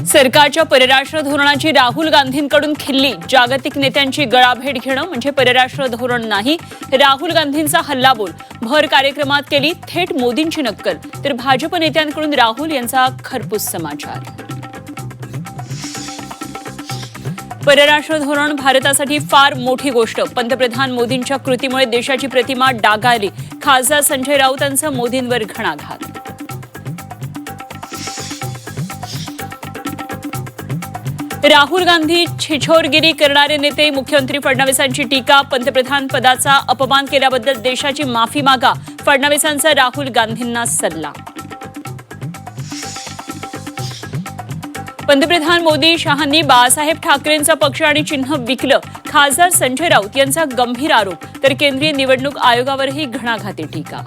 सरकारच्या परराष्ट्र धोरणाची राहुल गांधींकडून खिल्ली. जागतिक नेत्यांची गळाभेट घेणं म्हणजे परराष्ट्र धोरण नाही. राहुल गांधींचा हल्लाबोल. भर कार्यक्रमात केली थेट मोदींची नक्कल. तर भाजप नेत्यांकडून राहुल यांचा खरपूस समाचार. परराष्ट्र धोरण भारतासाठी फार मोठी गोष्ट. पंतप्रधान मोदींच्या कृतीमुळे देशाची प्रतिमा डागाळली. खासदार संजय राऊतांचा मोदींवर घणाघात. राहुल गांधी छिछोरगिरी करणारे नेते. मुख्यमंत्री फडणवीसांची टीका. पंतप्रधान पदाचा अपमान केल्याबद्दल देशाची माफी मागा. फडणवीसांचा राहुल गांधींना सल्ला. पंतप्रधान मोदी शहांनी बाळासाहेब ठाकरेंचा पक्ष आणि चिन्ह विकलं. खासदार संजय राऊत यांचा गंभीर आरोप. तर केंद्रीय निवडणूक आयोगावरही घणाघाती टीका.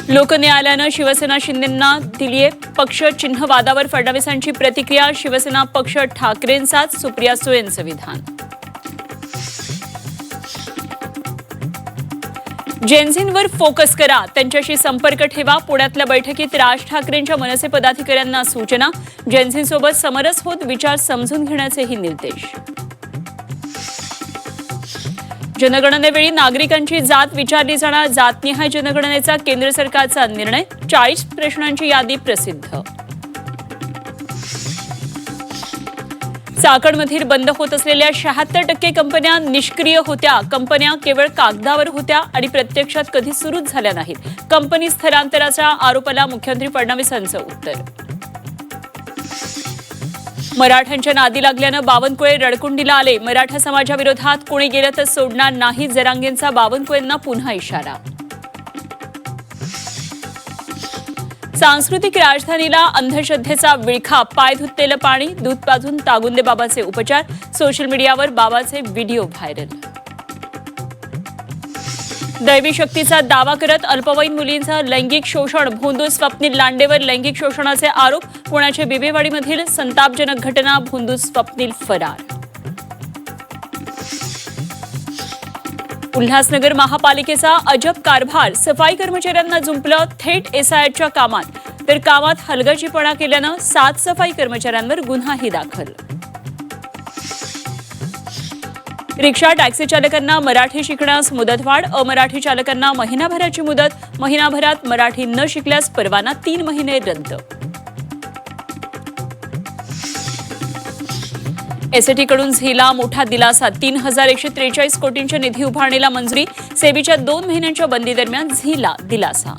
लोकन्यायालयानं शिवसेना शिंदेंना दिलीये पक्ष चिन्ह वादावर फडणवीसांची प्रतिक्रिया. शिवसेना पक्ष ठाकरेंचाच, सुप्रिया सुळेंचं विधान. जेनझींवर फोकस करा, त्यांच्याशी संपर्क ठेवा. पुण्यातल्या बैठकीत राज ठाकरेंच्या मनसे पदाधिकाऱ्यांना सूचना. जेनझींसोबत समरस होत विचार समजून घेण्याचेही निर्देश. जनगणनेवेळी नागरिकांची जात विचारली जाणार. जातनिहाय जनगणनेचा केंद्र सरकारचा निर्णय. 40 प्रश्नांची यादी प्रसिद्ध. चाकणमधील बंद होत असलेल्या 76% कंपन्या निष्क्रिय होत्या. कंपन्या केवळ कागदावर होत्या आणि प्रत्यक्षात कधी सुरूच झाल्या नाहीत. कंपनी स्थलांतराच्या आरोपाला मुख्यमंत्री फडणवीसांचं उत्तर. मराठ्यांच्या नादी लागल्यानं बावनकुळे रडकुंडीला आले. मराठा समाजाविरोधात कोणी गेलं तर सोडणार नाही. जरांगेंचा बावनकुळेंना पुन्हा इशारा. सांस्कृतिक राजधानीला अंधश्रद्धेचा विळखा. पाय धुतलेलं पाणी, दूध पाजून तागुंदे बाबाचे उपचार. सोशल मीडियावर बाबाचे व्हिडिओ व्हायरल. दैवी शक्तीचा दावा करत अल्पवयीन मुलींचं लैंगिक शोषण. भोंदू स्वप्नील लांडेवर लैंगिक शोषणाचे आरोप. पुण्याच्या बिबेवाडीमधील संतापजनक घटना. भोंदू स्वप्नील फरार. उल्हासनगर महापालिकेचा अजब कारभार. सफाई कर्मचाऱ्यांना जुंपलं थेट एसआयच्या कामात. तर कामात हलगर्जीपणा केल्यानं 7 सफाई कर्मचाऱ्यांवर गुन्हाही दाखल. रिक्षा टॅक्सी चालकांना मराठी शिकण्यास मुदतवाढ. अमराठी चालकांना महिनाभराची मुदत. महिनाभरात मराठी न शिकल्यास परवाना 3 महिने रद्द. एसटीकडून झीला मोठा दिलासा. 3143 कोटींच्या निधी उभारणीला मंजुरी. सेबीच्या 2 महिन्यांच्या बंदी दरम्यान झीला दिलासा.